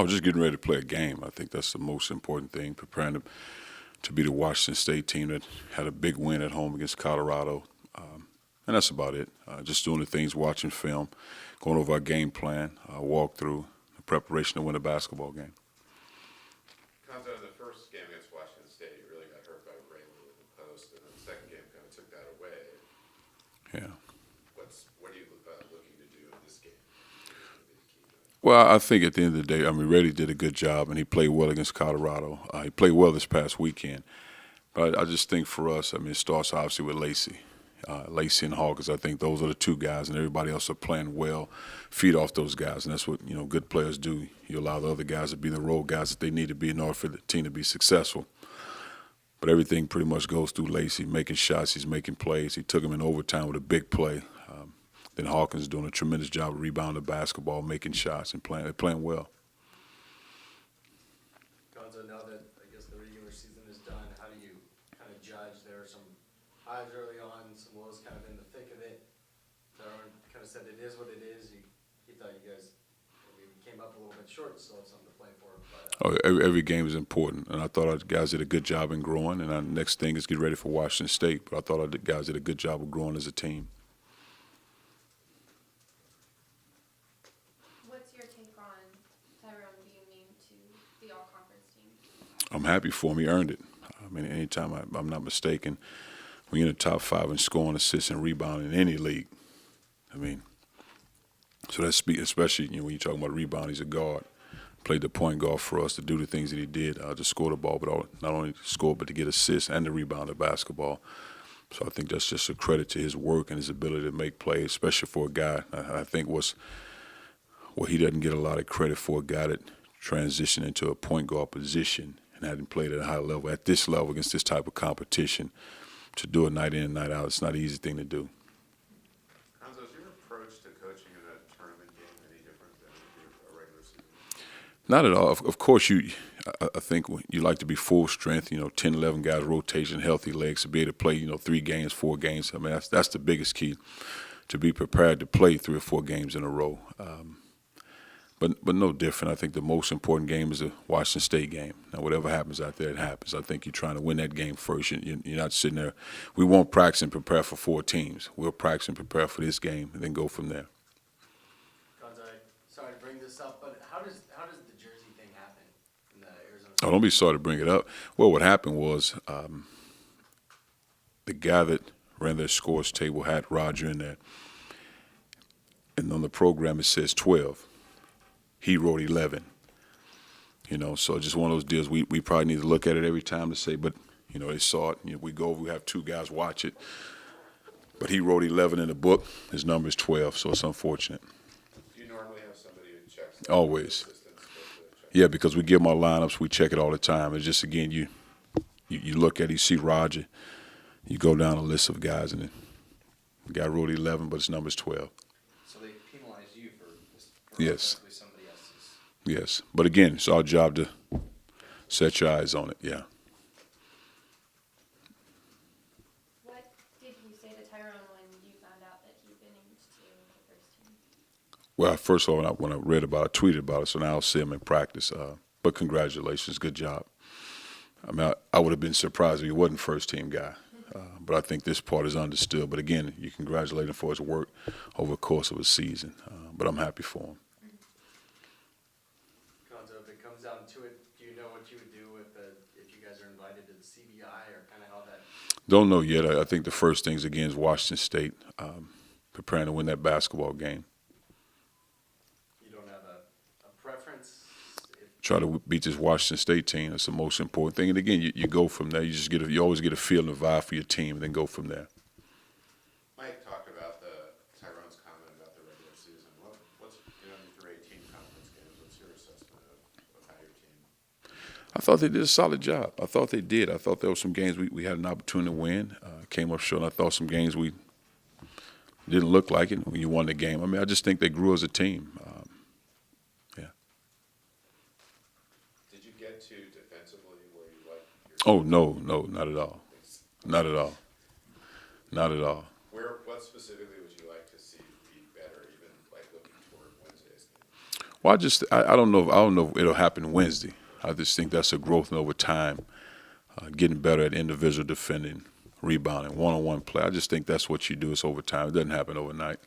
Oh, just getting ready to play a game. I think that's the most important thing. Preparing to be the Washington State team that had a big win at home against Colorado. And that's about it. Just doing the things, watching film, going over our game plan, walkthrough, the preparation to win a basketball game. Cuonzo, in the first game against Washington State, you really got hurt by Rayleigh in the post, and then the second game kind of took that away. Yeah. What are you looking to do in this game? Well, I think at the end of the day, I mean, Reddy did a good job, and he played well against Colorado. He played well this past weekend. But I just think for us, I mean, it starts obviously with Lacey. Lacey and Hawkins, I think those are the two guys, and everybody else are playing well. Feed off those guys, and that's what good players do. You allow the other guys to be the role guys that they need to be in order for the team to be successful. But everything pretty much goes through Lacey, making shots, he's making plays. He took him in overtime with a big play. Then Hawkins is doing a tremendous job of rebounding the basketball, making shots, and playing. They're playing well. Cuonzo, now that I guess the regular season is done, how do you kind of judge? There are some highs early on, some lows kind of in the thick of it. Darwin kind of said it is what it is. He thought you guys maybe came up a little bit short, still have something to play for. But, Every game is important, and I thought our guys did a good job in growing. And our next thing is get ready for Washington State. But I thought our guys did a good job of growing as a team. What's your take on Tyrone being named to the all-conference team? I'm happy for him. He earned it. I mean, anytime I'm not mistaken, when you're in the top 5 in scoring, assists, and rebounding in any league, I mean, so that's especially when you're talking about rebound. He's a guard. Played the point guard for us to do the things that he did, to score the ball, but not only to score, but to get assists and to rebound the basketball. So I think that's just a credit to his work and his ability to make plays, especially for a guy. I think what he doesn't get a lot of credit for, a guy that transitioned into a point guard position and hadn't played at a high level, at this level against this type of competition, to do it night in and night out. It's not an easy thing to do. Cuonzo, is your approach to coaching in a tournament game any different than a regular season? Not at all. Of course, I think you like to be full strength, 10, 11 guys, rotation, healthy legs, to be able to play, 3 games, 4 games. I mean, that's the biggest key, to be prepared to play 3 or 4 games in a row. But no different. I think the most important game is the Washington State game. Now, whatever happens out there, it happens. I think you're trying to win that game first. You're not sitting there. We won't practice and prepare for 4 teams. We'll practice and prepare for this game and then go from there. Cuonzo, sorry to bring this up, but how does the jersey thing happen in the Arizona? Oh, don't be sorry to bring it up. Well, what happened was the guy that ran their scores table had Roger in there. And on the program it says 12. He wrote 11. So just one of those deals. We probably need to look at it every time to say, but, they saw it. We go over, we have 2 guys watch it. But he wrote 11 in the book. His number is 12, so it's unfortunate. Do you normally have somebody who checks that? Always. Yeah, because we give them our lineups. We check it all the time. It's just, again, you look at it, you see Roger. You go down a list of guys, and the guy wrote 11, but his number is 12. So they penalize you for Yes. somebody else's. Yes. But, again, it's our job to set your eyes on it, yeah. What did you say to Tyrone when you found out that he'd been named to the first team? Well, first of all, when I read about it, I tweeted about it, so now I'll see him in practice. But congratulations, good job. I mean, I would have been surprised if he wasn't first-team guy. But I think this part is understood. But, again, you congratulate him for his work over the course of a season. But I'm happy for him. Cuonzo, if it comes down to it, do you know what you would do if you guys are invited to the CBI, or kind of how that? Don't know yet. I think the first things, again, is Washington State, preparing to win that basketball game. You don't have a preference? Try to beat this Washington State team. That's the most important thing. And, again, you go from there. You always get a feel and a vibe for your team, and then go from there. Mike talked about Tyrone's comment about the regular season. What's through 18 conference games? What's your assessment of how your team? I thought they did a solid job. I thought they did. I thought there were some games we had an opportunity to win. Came up short. And I thought some games we didn't look like it when you won the game. I mean, I just think they grew as a team. Yeah. Did you get to defensively where you like your? Oh, no, not at all. Not at all. Not at all. What specifically would you like to see be better, even like looking toward Wednesday's game? Well, I don't know. I don't know if it'll happen Wednesday. I just think that's a growth over time, getting better at individual defending, rebounding, one-on-one play. I just think that's what you do. It's over time. It doesn't happen overnight.